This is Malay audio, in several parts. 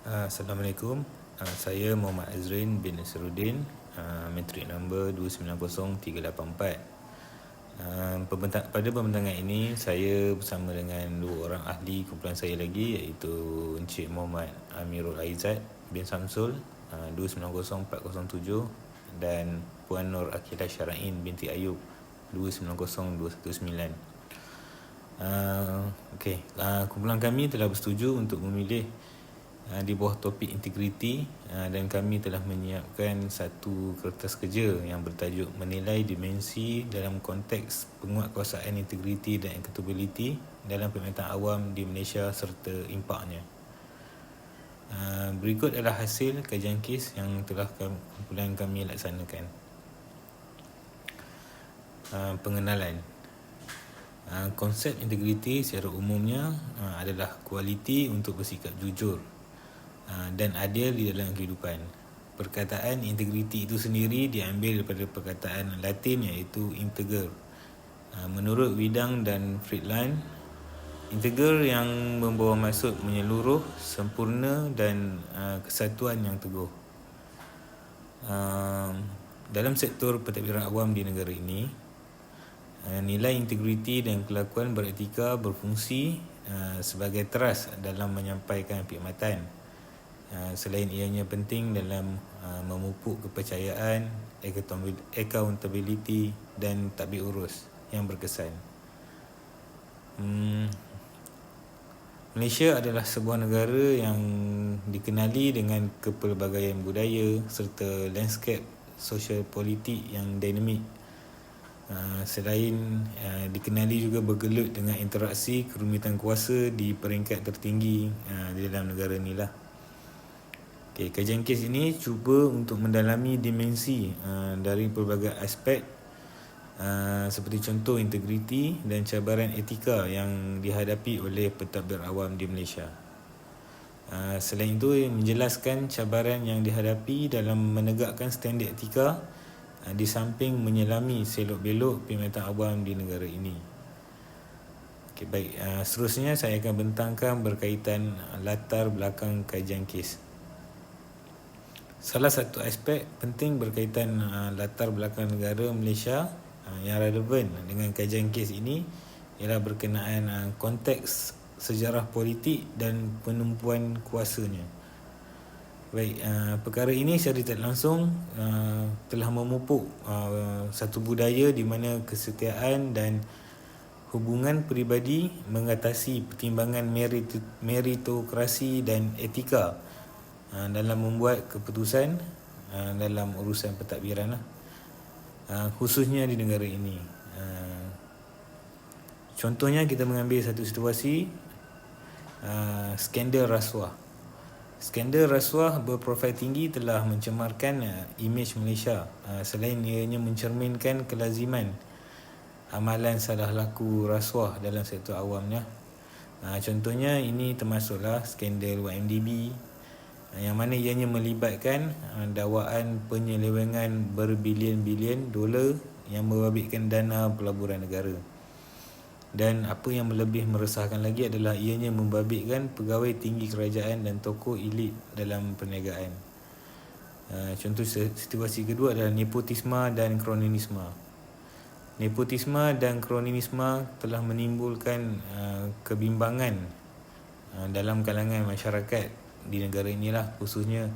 Assalamualaikum. Saya Muhammad Azrin bin Nasruddin, matrik nombor 290384. Pada pembintangan ini, saya bersama dengan dua orang ahli kumpulan saya lagi, iaitu Encik Muhammad Amirul Aizat bin Samsul, 290407, dan Puan Nur Akilah Syara'in binti Ayub, 290219. Kumpulan kami telah bersetuju untuk memilih di bawah topik integriti, dan kami telah menyiapkan satu kertas kerja yang bertajuk menilai dimensi dalam konteks penguatkuasaan integriti dan accountability dalam perkhidmatan awam di Malaysia serta impaknya. Berikut adalah hasil kajian kes yang telah kumpulan kami laksanakan. Pengenalan. Konsep integriti secara umumnya adalah kualiti untuk bersikap jujur dan adil di dalam kehidupan. Perkataan integriti itu sendiri diambil daripada perkataan Latin iaitu integer. Menurut Widang dan Friedland, integer yang membawa maksud menyeluruh, sempurna dan kesatuan yang teguh. Dalam sektor pentadbiran awam di negara ini, nilai integriti dan kelakuan beretika berfungsi sebagai teras dalam menyampaikan perkhidmatan. Selain ianya penting dalam memupuk kepercayaan, accountability dan tadbir urus yang berkesan. Malaysia adalah sebuah negara yang dikenali dengan kepelbagaian budaya serta lanskap sosial politik yang dinamik. Selain dikenali juga bergelut dengan interaksi kerumitan kuasa di peringkat tertinggi di dalam negara ni lah. Kajian kes ini cuba untuk mendalami dimensi dari pelbagai aspek, seperti contoh integriti dan cabaran etika yang dihadapi oleh pentadbir awam di Malaysia. Selain itu, menjelaskan cabaran yang dihadapi dalam menegakkan standard etika di samping menyelami selok-belok perkhidmatan awam di negara ini. Seterusnya saya akan bentangkan berkaitan latar belakang kajian kes. Salah satu aspek penting berkaitan latar belakang negara Malaysia yang relevan dengan kajian kes ini ialah berkenaan konteks sejarah politik dan penumpuan kuasanya. Perkara ini secara tidak langsung telah memupuk satu budaya di mana kesetiaan dan hubungan peribadi mengatasi pertimbangan meritokrasi dan etika dalam membuat keputusan dalam urusan pentadbiran, khususnya di negara ini. Contohnya, kita mengambil satu situasi skandal rasuah. Skandal rasuah berprofil tinggi telah mencemarkan imej Malaysia, selain ianya mencerminkan kelaziman amalan salah laku rasuah dalam sektor awamnya. Contohnya, ini termasuklah skandal YMDB, yang mana ianya melibatkan dakwaan penyelewengan berbilion-bilion dolar yang membabitkan dana pelaburan negara. Dan apa yang lebih meresahkan lagi adalah ianya membabitkan pegawai tinggi kerajaan dan tokoh elit dalam perniagaan. Contoh situasi kedua adalah nepotisme dan kronisme. Nepotisme dan kronisme telah menimbulkan kebimbangan dalam kalangan masyarakat di negara inilah, khususnya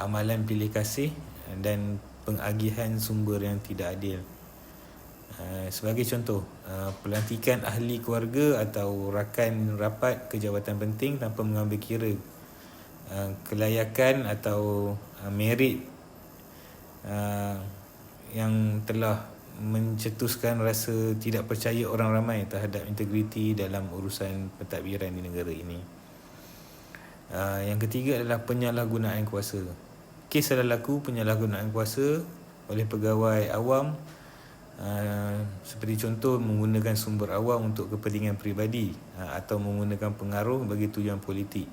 amalan pilih kasih dan pengagihan sumber yang tidak adil. Sebagai contoh, pelantikan ahli keluarga atau rakan rapat ke jabatan penting tanpa mengambil kira kelayakan atau merit yang telah mencetuskan rasa tidak percaya orang ramai terhadap integriti dalam urusan pentadbiran di negara ini. Yang ketiga adalah penyalahgunaan kuasa. Kes adalah laku penyalahgunaan kuasa oleh pegawai awam, seperti contoh menggunakan sumber awam untuk kepentingan peribadi atau menggunakan pengaruh bagi tujuan politik.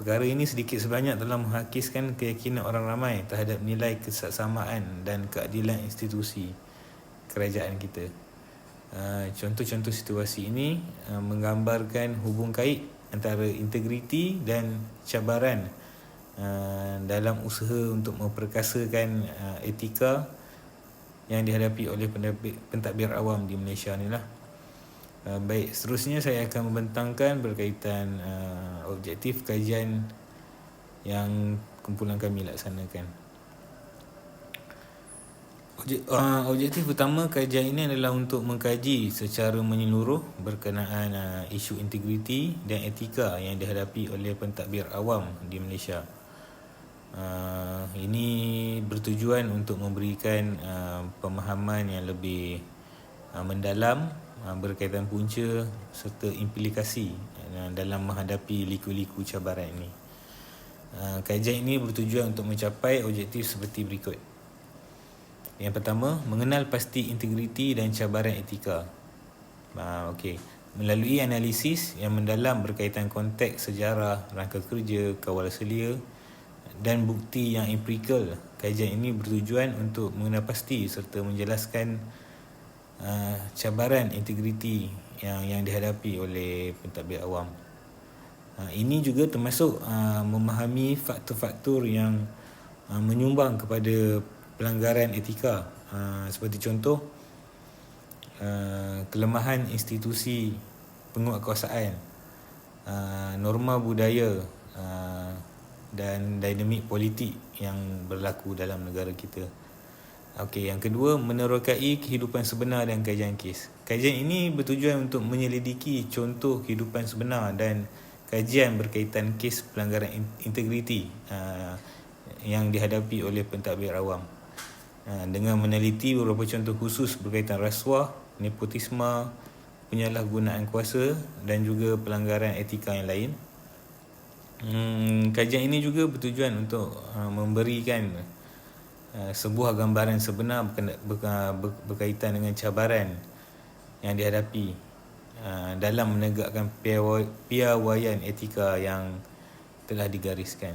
Perkara ini sedikit sebanyak telah menghakiskan keyakinan orang ramai terhadap nilai kesaksamaan dan keadilan institusi kerajaan kita. Contoh-contoh situasi ini menggambarkan hubung kait antara integriti dan cabaran dalam usaha untuk memperkasakan etika yang dihadapi oleh pentadbir awam di Malaysia ni lah. Baik, seterusnya saya akan membentangkan berkaitan objektif kajian yang kumpulan kami laksanakan. Objektif utama kajian ini adalah untuk mengkaji secara menyeluruh berkenaan isu integriti dan etika yang dihadapi oleh pentadbir awam di Malaysia. Ini bertujuan untuk memberikan pemahaman yang lebih mendalam berkaitan punca serta implikasi dalam menghadapi liku-liku cabaran ini. Kajian ini bertujuan untuk mencapai objektif seperti berikut. Yang pertama, mengenal pasti integriti dan cabaran etika. Melalui analisis yang mendalam berkaitan konteks sejarah, rangka kerja, kawal selia dan bukti yang empirikal, kajian ini bertujuan untuk mengenal pasti serta menjelaskan cabaran integriti yang dihadapi oleh pentadbir awam. Ini juga termasuk memahami faktor-faktor yang menyumbang kepada pelanggaran etika, seperti contoh kelemahan institusi penguatkuasaan, norma budaya dan dinamik politik yang berlaku dalam negara kita. Yang kedua, menerokai kehidupan sebenar dan kajian kes. Kajian ini bertujuan untuk menyelidiki contoh kehidupan sebenar dan kajian berkaitan kes pelanggaran integriti yang dihadapi oleh pentadbir awam, dengan meneliti beberapa contoh khusus berkaitan rasuah, nepotisme, penyalahgunaan kuasa dan juga pelanggaran etika yang lain. Kajian ini juga bertujuan untuk memberikan sebuah gambaran sebenar berkaitan dengan cabaran yang dihadapi dalam menegakkan piawaian etika yang telah digariskan.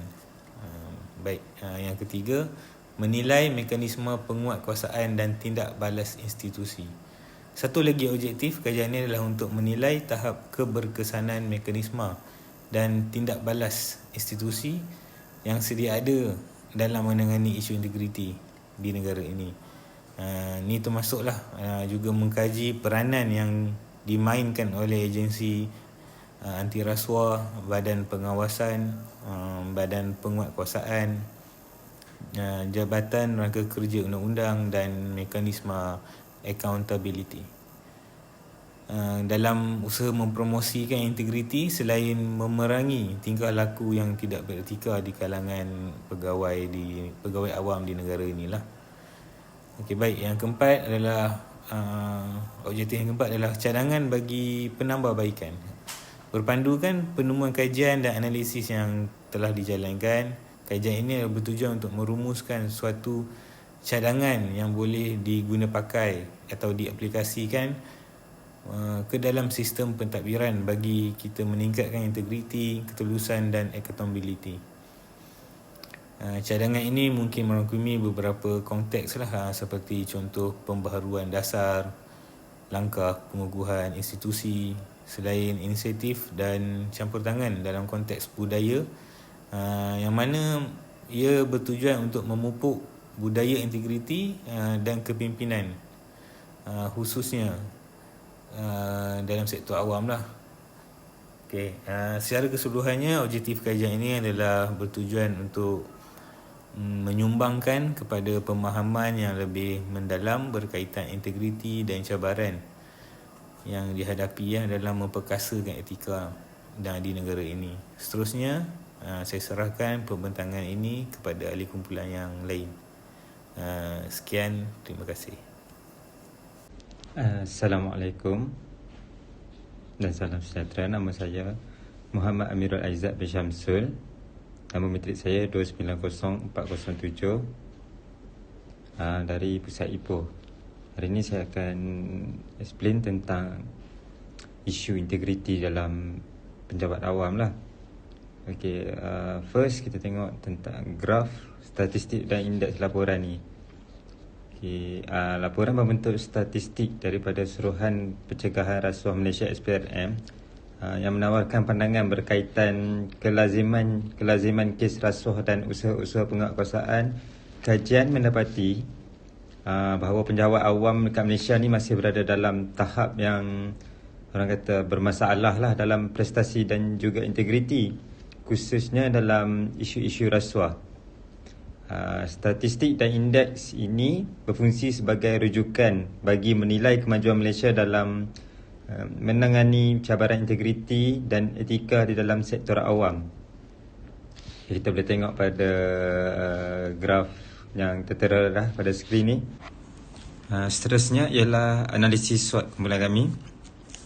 Yang ketiga, menilai mekanisme penguatkuasaan dan tindak balas institusi. Satu lagi objektif kajian ini adalah untuk menilai tahap keberkesanan mekanisme dan tindak balas institusi yang sedia ada dalam menangani isu integriti di negara ini. Ini termasuklah juga mengkaji peranan yang dimainkan oleh agensi anti rasuah, badan pengawasan, badan penguatkuasaan, jabatan rangka kerja undang-undang dan mekanisme accountability dalam usaha mempromosikan integriti selain memerangi tingkah laku yang tidak beretika di kalangan pegawai awam di negara inilah. Yang keempat adalah objektif yang keempat adalah cadangan bagi penambahbaikan. Berpandukan penemuan kajian dan analisis yang telah dijalankan, kajian ini bertujuan untuk merumuskan suatu cadangan yang boleh diguna pakai atau diaplikasikan ke dalam sistem pentadbiran bagi kita meningkatkan integriti, ketulusan dan accountability. Cadangan ini mungkin merangkumi beberapa konteks seperti contoh pembaharuan dasar, langkah pengukuhan institusi, selain inisiatif dan campur tangan dalam konteks budaya, yang mana ia bertujuan untuk memupuk budaya integriti dan kepimpinan, khususnya dalam sektor awam lah. Secara keseluruhannya, objektif kajian ini adalah bertujuan untuk menyumbangkan kepada pemahaman yang lebih mendalam berkaitan integriti dan cabaran yang dihadapi dalam memperkasakan etika di negara ini. Seterusnya, saya serahkan pembentangan ini kepada ahli kumpulan yang lain. Sekian, terima kasih. Assalamualaikum dan salam sejahtera. Nama saya Muhammad Amirul Aizat bin Syamsul. Nama matrik saya 290407 dari Pusat Ipoh. Hari ini saya akan explain tentang isu integriti dalam penjabat awam lah. First kita tengok tentang graf, statistik dan indeks laporan ni. Laporan berbentuk statistik daripada Suruhan Pencegahan Rasuah Malaysia SPRM yang menawarkan pandangan berkaitan kelaziman kes rasuah dan usaha-usaha penguatkuasaan. Kajian mendapati bahawa penjawat awam dekat Malaysia ni masih berada dalam tahap yang orang kata bermasalah lah dalam prestasi dan juga integriti, khususnya dalam isu-isu rasuah. Statistik dan indeks ini berfungsi sebagai rujukan bagi menilai kemajuan Malaysia dalam menangani cabaran integriti dan etika di dalam sektor awam. Kita boleh tengok pada graf yang tertera dah pada skrin ni. Seterusnya ialah analisis SWOT kumpulan kami.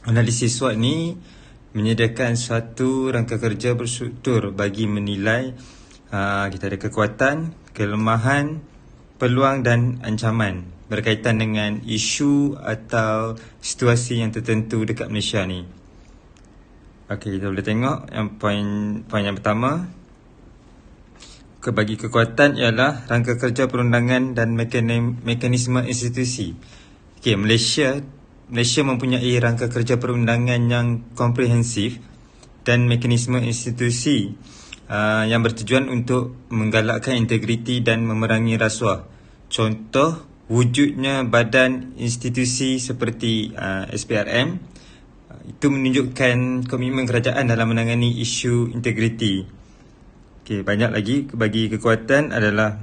Analisis SWOT ni menyediakan suatu rangka kerja berstruktur bagi menilai kita ada kekuatan, kelemahan, peluang dan ancaman berkaitan dengan isu atau situasi yang tertentu dekat Malaysia ni. Okey, kita boleh tengok yang poin yang pertama. Bagi kekuatan ialah rangka kerja perundangan dan mekanisme institusi. Okey, Malaysia mempunyai rangka kerja perundangan yang komprehensif dan mekanisme institusi yang bertujuan untuk menggalakkan integriti dan memerangi rasuah. Contoh, wujudnya badan institusi seperti SPRM itu menunjukkan komitmen kerajaan dalam menangani isu integriti. Okey, banyak lagi. Bagi kekuatan adalah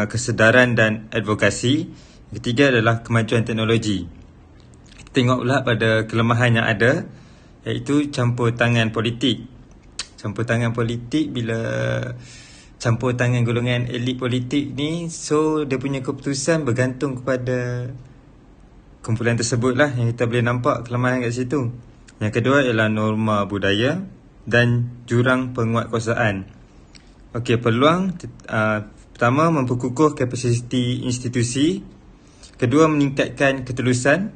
kesedaran dan advokasi. Ketiga adalah kemajuan teknologi. Kita tengok pula pada kelemahan yang ada, iaitu campur tangan politik. Campur tangan politik, bila campur tangan golongan elit politik ni, so dia punya keputusan bergantung kepada kumpulan tersebut lah, yang kita boleh nampak kelemahan kat situ. Yang kedua ialah norma budaya dan jurang penguatkuasaan. Okey, peluang pertama, memperkukuh kapasiti institusi. Kedua, meningkatkan ketulusan.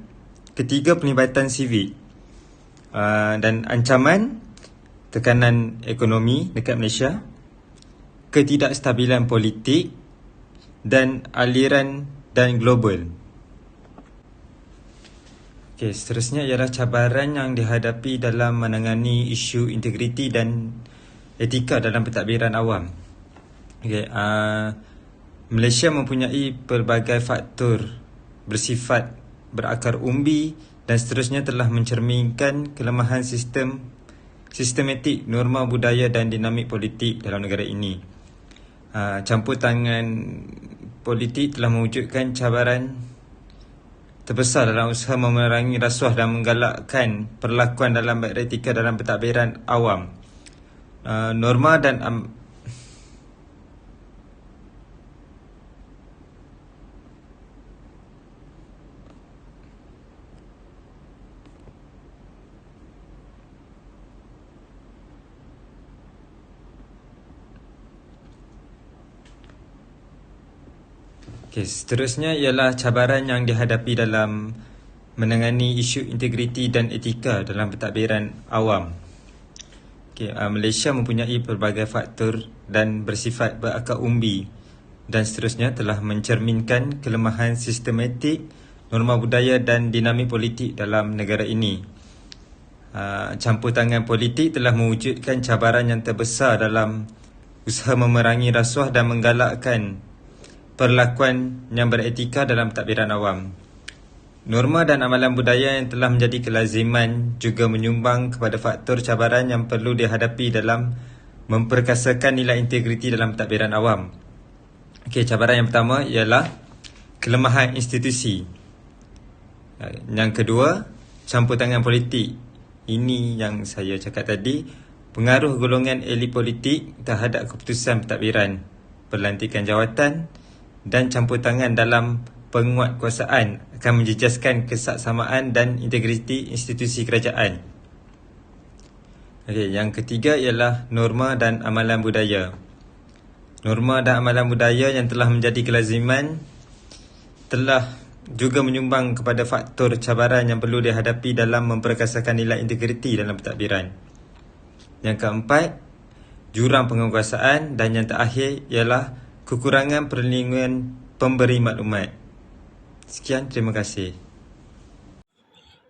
Ketiga, pelibatan sivik. Dan ancaman, tekanan ekonomi dekat Malaysia, ketidakstabilan politik dan aliran dan global. Okey, seterusnya ialah cabaran yang dihadapi dalam menangani isu integriti dan etika dalam pentadbiran awam. Okey, Malaysia mempunyai pelbagai faktor bersifat berakar umbi dan seterusnya telah mencerminkan kelemahan sistematik, norma budaya dan dinamik politik dalam negara ini. Campur tangan politik telah mewujudkan cabaran terbesar dalam usaha memerangi rasuah dan menggalakkan perlakuan dalam beretika dalam pentadbiran awam. Norma dan Okey, seterusnya ialah cabaran yang dihadapi dalam menangani isu integriti dan etika dalam pentadbiran awam. Okey, Malaysia mempunyai pelbagai faktor dan bersifat berakar umbi dan seterusnya telah mencerminkan kelemahan sistematik, norma budaya dan dinamik politik dalam negara ini. Campur tangan politik telah mewujudkan cabaran yang terbesar dalam usaha memerangi rasuah dan menggalakkan perlakuan yang beretika dalam pentadbiran awam. Norma dan amalan budaya yang telah menjadi kelaziman juga menyumbang kepada faktor cabaran yang perlu dihadapi dalam memperkasakan nilai integriti dalam pentadbiran awam. Okey, cabaran yang pertama ialah kelemahan institusi. Yang kedua, campur tangan politik. Ini yang saya cakap tadi, pengaruh golongan elit politik terhadap keputusan pentadbiran, pelantikan jawatan dan campur tangan dalam penguatkuasaan akan menjejaskan kesaksamaan dan integriti institusi kerajaan. Okey, yang ketiga ialah norma dan amalan budaya. Norma dan amalan budaya yang telah menjadi kelaziman telah juga menyumbang kepada faktor cabaran yang perlu dihadapi dalam memperkasakan nilai integriti dalam pentadbiran. Yang keempat, jurang penguatkuasaan, dan yang terakhir ialah kekurangan perlindungan pemberi maklumat. Sekian, terima kasih.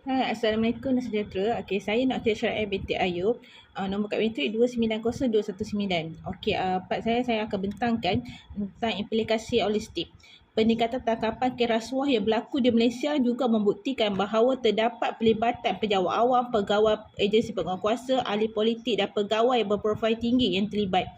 Hai, Assalamualaikum dan sejahtera. Okey, saya Dr. Syara'iyah binti Ayub. Nombor kad matrik 290219. Okey, part saya akan bentangkan tentang implikasi holistik. Peningkatan tangkapan kes rasuah yang berlaku di Malaysia juga membuktikan bahawa terdapat pelibatan pejabat awam, pegawai agensi penguatkuasa, ahli politik dan pegawai berprofil tinggi yang terlibat.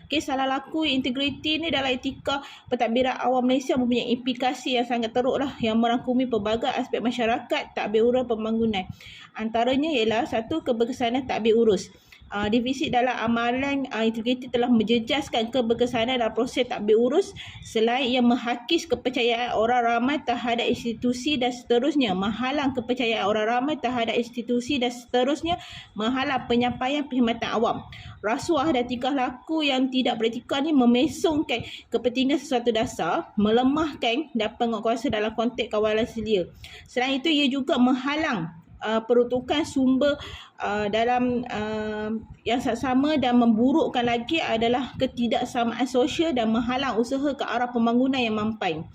Kes salah laku integriti ni dalam etika pentadbiran awam Malaysia mempunyai implikasi yang sangat teruk lah, yang merangkumi pelbagai aspek masyarakat, tadbir urus pembangunan. Antaranya ialah satu, keberkesanan tadbir urus. Defisit dalam amalan integriti telah menjejaskan keberkesanan dalam proses tadbir urus selain ia menghakis kepercayaan orang ramai terhadap institusi dan seterusnya, menghalang kepercayaan orang ramai terhadap institusi dan seterusnya, menghalang penyampaian perkhidmatan awam. Rasuah dan tingkah laku yang tidak beretika ni memesongkan kepentingan sesuatu dasar, melemahkan dan penguatkuasa dalam konteks kawalan sedia. Selain itu, ia juga menghalang peruntukan sumber dalam yang sama dan memburukkan lagi adalah ketidaksamaan sosial dan menghalang usaha ke arah pembangunan yang mampan.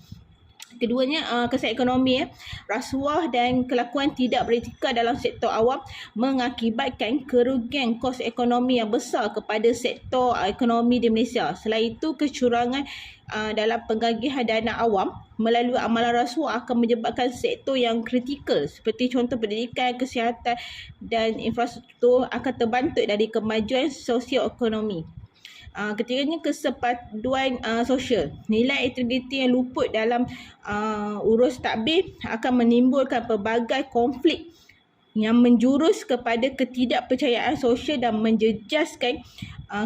Keduanya, kesan ekonomi. Rasuah dan kelakuan tidak beretika dalam sektor awam mengakibatkan kerugian kos ekonomi yang besar kepada sektor ekonomi di Malaysia. Selain itu, kecurangan dalam penggagihan dana awam melalui amalan rasuah akan menyebabkan sektor yang kritikal seperti contoh pendidikan, kesihatan dan infrastruktur akan terbantuk dari kemajuan sosioekonomi. Ketiganya, kesepaduan sosial. Nilai integriti yang luput dalam urus tadbir akan menimbulkan pelbagai konflik yang menjurus kepada ketidakpercayaan sosial dan menjejaskan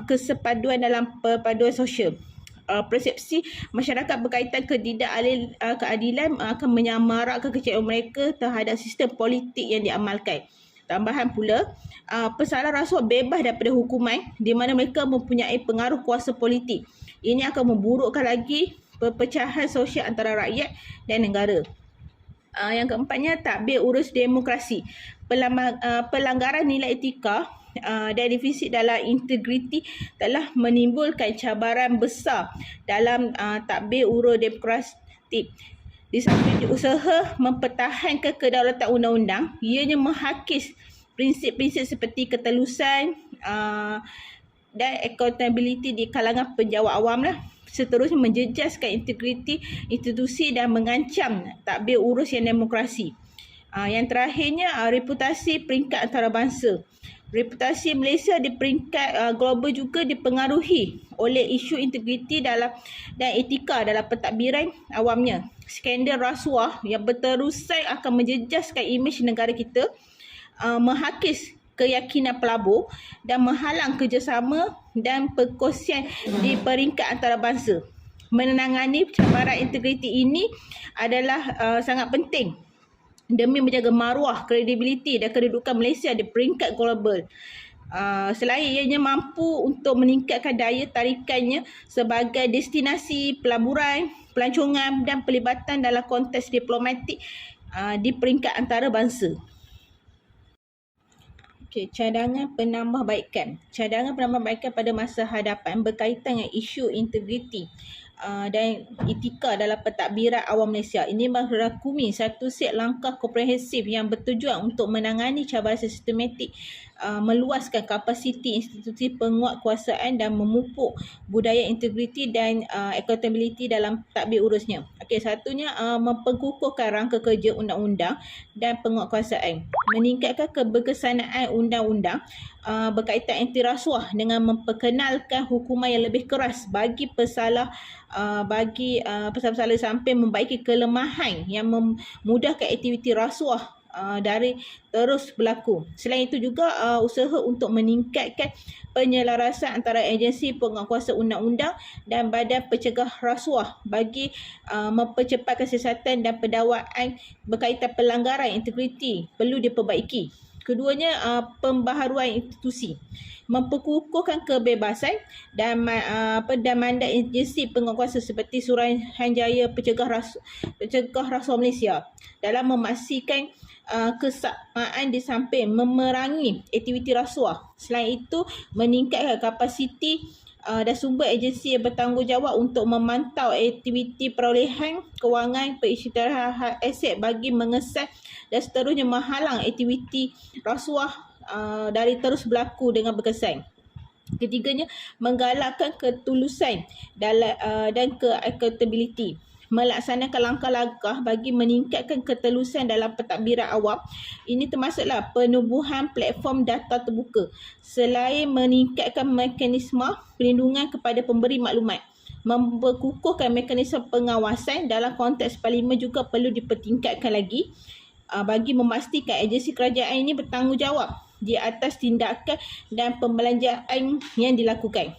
kesepaduan dalam perpaduan sosial. Persepsi masyarakat berkaitan ketidakadilan akan menyamarakkan kecewaan mereka terhadap sistem politik yang diamalkan. Tambahan pula, pesalah rasuah bebas daripada hukuman di mana mereka mempunyai pengaruh kuasa politik. Ini akan memburukkan lagi perpecahan sosial antara rakyat dan negara. Yang keempatnya, tadbir urus demokrasi. Pelanggaran nilai etika dan defisit dalam integriti telah menimbulkan cabaran besar dalam tadbir urus demokrasi. Di samping usaha mempertahankan kedaulatan undang-undang, ianya menghakis prinsip-prinsip seperti ketelusan dan accountability di kalangan penjawat awam lah. Seterusnya menjejaskan integriti institusi dan mengancam tadbir urus yang demokrasi. Yang terakhirnya, reputasi peringkat antarabangsa. Reputasi Malaysia di peringkat global juga dipengaruhi oleh isu integriti dan etika dalam pentadbiran awamnya. Skandal rasuah yang berterusan akan menjejaskan imej negara kita, menghakis keyakinan pelabur dan menghalang kerjasama dan perkongsian di peringkat antarabangsa. Menangani cabaran integriti ini adalah sangat penting demi menjaga maruah, kredibiliti dan kedudukan Malaysia di peringkat global. Selain ianya mampu untuk meningkatkan daya tarikannya sebagai destinasi pelaburan, pelancongan dan pelibatan dalam konteks diplomatik di peringkat antarabangsa. Cadangan penambahbaikan. Cadangan penambahbaikan pada masa hadapan berkaitan dengan isu integriti dan etika dalam pentadbiran awam Malaysia. Ini merangkumi satu set langkah komprehensif yang bertujuan untuk menangani cabaran sistematik, meluaskan kapasiti institusi penguatkuasaan dan memupuk budaya integriti dan accountability dalam tadbir urusnya. Satunya, memperkukuhkan rangka kerja undang-undang dan penguatkuasaan. Meningkatkan keberkesanaan undang-undang berkaitan anti rasuah dengan memperkenalkan hukuman yang lebih keras bagi pesalah sampai membaiki kelemahan yang memudahkan aktiviti rasuah dari terus berlaku. Selain itu juga usaha untuk meningkatkan penyelarasan antara agensi penguatkuasa undang-undang dan badan pencegah rasuah bagi mempercepatkan siasatan dan pendakwaan berkaitan pelanggaran integriti perlu diperbaiki. Keduanya, pembaharuan institusi. Memperkukuhkan kebebasan dan mandat agensi penguatkuasa seperti Suruhanjaya Pencegah Rasuah Malaysia dalam memastikan kesamaan di samping memerangi aktiviti rasuah. Selain itu, meningkatkan kapasiti dan sumber agensi yang bertanggungjawab untuk memantau aktiviti perolehan kewangan perisytiharan aset bagi mengesan dan seterusnya menghalang aktiviti rasuah dari terus berlaku dengan berkesan. Ketiganya, menggalakkan ketulusan dan accountability. Melaksanakan langkah-langkah bagi meningkatkan ketulusan dalam pentadbiran awam. Ini termasuklah penubuhan platform data terbuka. Selain meningkatkan mekanisme perlindungan kepada pemberi maklumat, memperkukuhkan mekanisme pengawasan dalam konteks parlimen juga perlu dipertingkatkan lagi bagi memastikan agensi kerajaan ini bertanggungjawab di atas tindakan dan pembelanjaan yang dilakukan.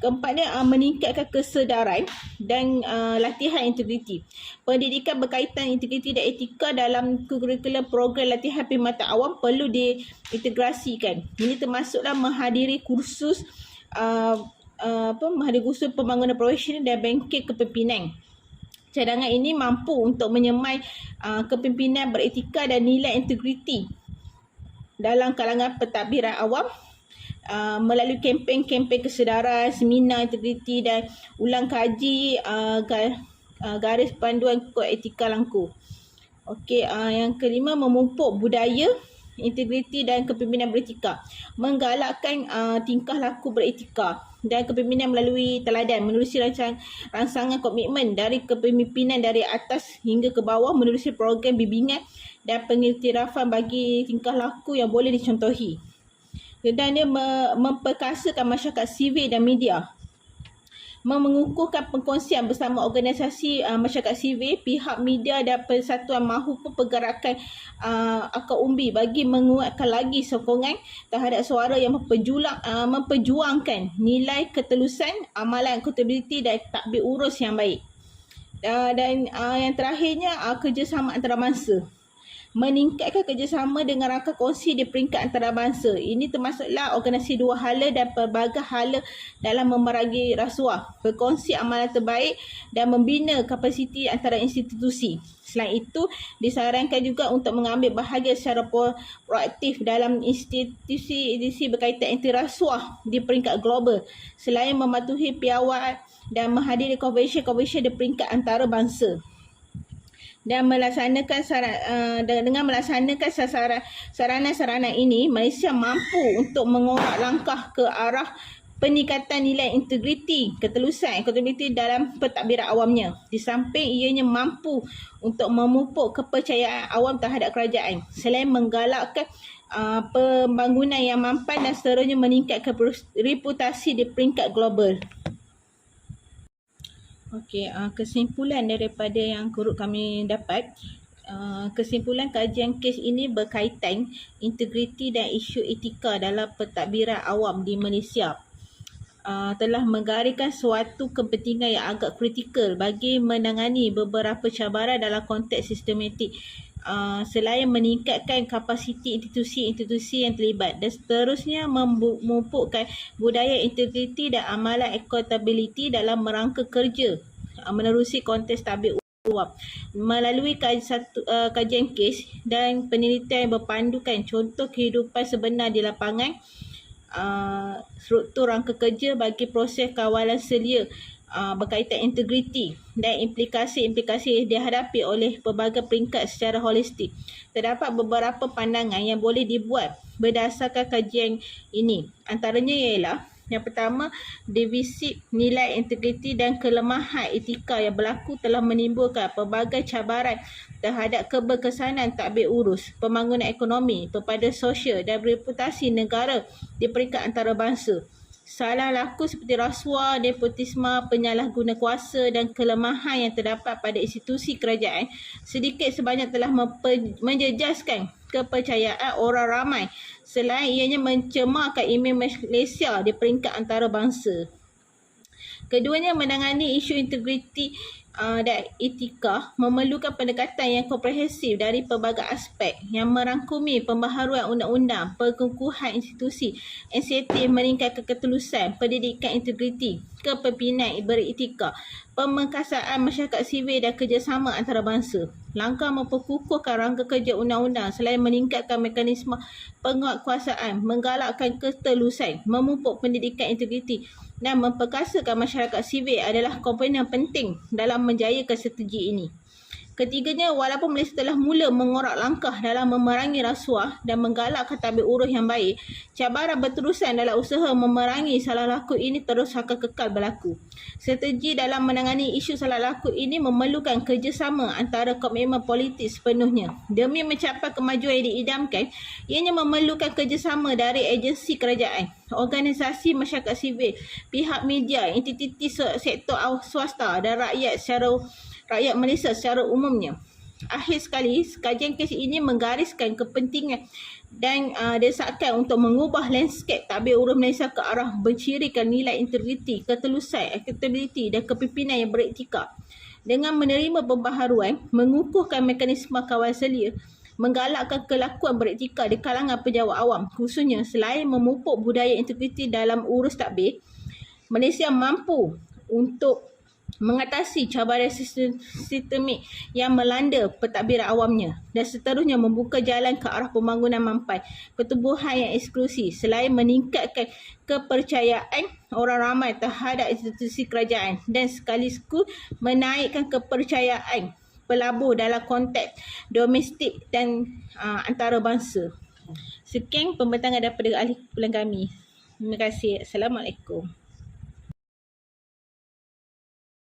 Keempatnya, meningkatkan kesedaran dan latihan integriti. Pendidikan berkaitan integriti dan etika dalam kurikulum program latihan perkhidmatan awam perlu diintegrasikan. Ini termasuklah menghadiri kursus kursus pembangunan profesional dan bangkit kepimpinan. Cadangan ini mampu untuk menyemai kepimpinan beretika dan nilai integriti dalam kalangan pentadbiran awam melalui kempen-kempen kesedaran, seminar integriti dan ulang kaji garis panduan kod etika langkuh. Okey, yang kelima, memupuk budaya integriti dan kepimpinan beretika. Menggalakkan tingkah laku beretika dan kepimpinan melalui teladan, menerusi rangsangan komitmen dari kepimpinan dari atas hingga ke bawah, menerusi program bimbingan dan pengiktirafan bagi tingkah laku yang boleh dicontohi. Dan dia memperkasakan masyarakat sivil dan media. Mengukuhkan perkongsian bersama organisasi masyarakat sivil, pihak media dan persatuan maupun pergerakan akar umbi bagi menguatkan lagi sokongan terhadap suara yang memperjuangkan nilai ketelusan, amalan accountability dan tadbir urus yang baik. Dan yang terakhirnya, kerjasama antarabangsa. Meningkatkan kerjasama dengan rangka kongsi di peringkat antarabangsa. Ini termasuklah organisasi dua hala dan pelbagai hala dalam memeragi rasuah, berkongsi amalan terbaik dan membina kapasiti antara institusi. Selain itu, disarankan juga untuk mengambil bahagian secara proaktif dalam institusi berkaitan anti rasuah di peringkat global, selain mematuhi piawai dan menghadiri konvensyen-konvensyen di peringkat antarabangsa. Dan dengan melaksanakan sarana-sarana ini, Malaysia mampu untuk mengorak langkah ke arah peningkatan nilai integriti, ketelusan, accountability dalam pentadbiran awamnya. Di samping ianya mampu untuk memupuk kepercayaan awam terhadap kerajaan, selain menggalakkan pembangunan yang mampan dan seterusnya meningkatkan reputasi di peringkat global. Okey, kesimpulan daripada yang turut kami dapat, kesimpulan kajian kes ini berkaitan integriti dan isu etika dalam pentadbiran awam di Malaysia. Telah menggariskan suatu kepentingan yang agak kritikal bagi menangani beberapa cabaran dalam konteks sistematik, selain meningkatkan kapasiti institusi-institusi yang terlibat dan seterusnya memupukkan budaya integriti dan amalan accountability dalam merangka kerja menerusi konteks tadbir awam melalui kajian kes dan penelitian yang berpandukan contoh kehidupan sebenar di lapangan, struktur rangka kerja bagi proses kawalan selia berkaitan integriti dan implikasi-implikasi dihadapi oleh pelbagai peringkat secara holistik. Terdapat beberapa pandangan yang boleh dibuat berdasarkan kajian ini. Antaranya ialah, yang pertama, defisit nilai integriti dan kelemahan etika yang berlaku telah menimbulkan pelbagai cabaran terhadap keberkesanan tadbir urus, pembangunan ekonomi, perpaduan sosial dan reputasi negara di peringkat antarabangsa. Salah laku seperti rasuah, nepotisme, penyalahguna kuasa dan kelemahan yang terdapat pada institusi kerajaan sedikit sebanyak telah menjejaskan kepercayaan orang ramai, selain ianya mencemarkan imej Malaysia di peringkat antarabangsa. Keduanya, menangani isu integriti dan etika memerlukan pendekatan yang komprehensif dari pelbagai aspek yang merangkumi pembaharuan undang-undang, pengukuhan institusi, insentif meningkatkan ketulusan, pendidikan integriti, kepimpinan beretika, pemengkasaan masyarakat sivil dan kerjasama antarabangsa. Langkah memperkukuhkan rangka kerja undang-undang selain meningkatkan mekanisme penguatkuasaan, menggalakkan ketulusan, memupuk pendidikan integriti dan memperkasakan masyarakat sivil adalah komponen penting dalam menjayakan strategi ini. Ketiganya, walaupun Malaysia telah mula mengorak langkah dalam memerangi rasuah dan menggalakkan tadbir urus yang baik, cabaran berterusan dalam usaha memerangi salah laku ini terus akan kekal berlaku. Strategi dalam menangani isu salah laku ini memerlukan kerjasama antara komitmen politik sepenuhnya. Demi mencapai kemajuan yang diidamkan, ianya memerlukan kerjasama dari agensi kerajaan, organisasi masyarakat sivil, pihak media, entiti sektor swasta dan rakyat Malaysia secara umumnya. Akhir sekali, kajian kes ini menggariskan kepentingan dan desakan untuk mengubah landscape tadbir urus Malaysia ke arah mencirikan nilai integriti, ketulusan, akuntabiliti dan kepimpinan yang beretika. Dengan menerima pembaharuan, mengukuhkan mekanisme kawal selia, menggalakkan kelakuan beretika di kalangan pejabat awam, khususnya selain memupuk budaya integriti dalam urus tadbir, Malaysia mampu untuk mengatasi cabaran sistemik yang melanda pentadbiran awamnya dan seterusnya membuka jalan ke arah pembangunan mampan, pertumbuhan yang inklusif selain meningkatkan kepercayaan orang ramai terhadap institusi kerajaan dan sekaligus menaikkan kepercayaan pelabur dalam konteks domestik dan antarabangsa. Sekian pembentangan daripada ahli kumpulan kami. Terima kasih. Assalamualaikum.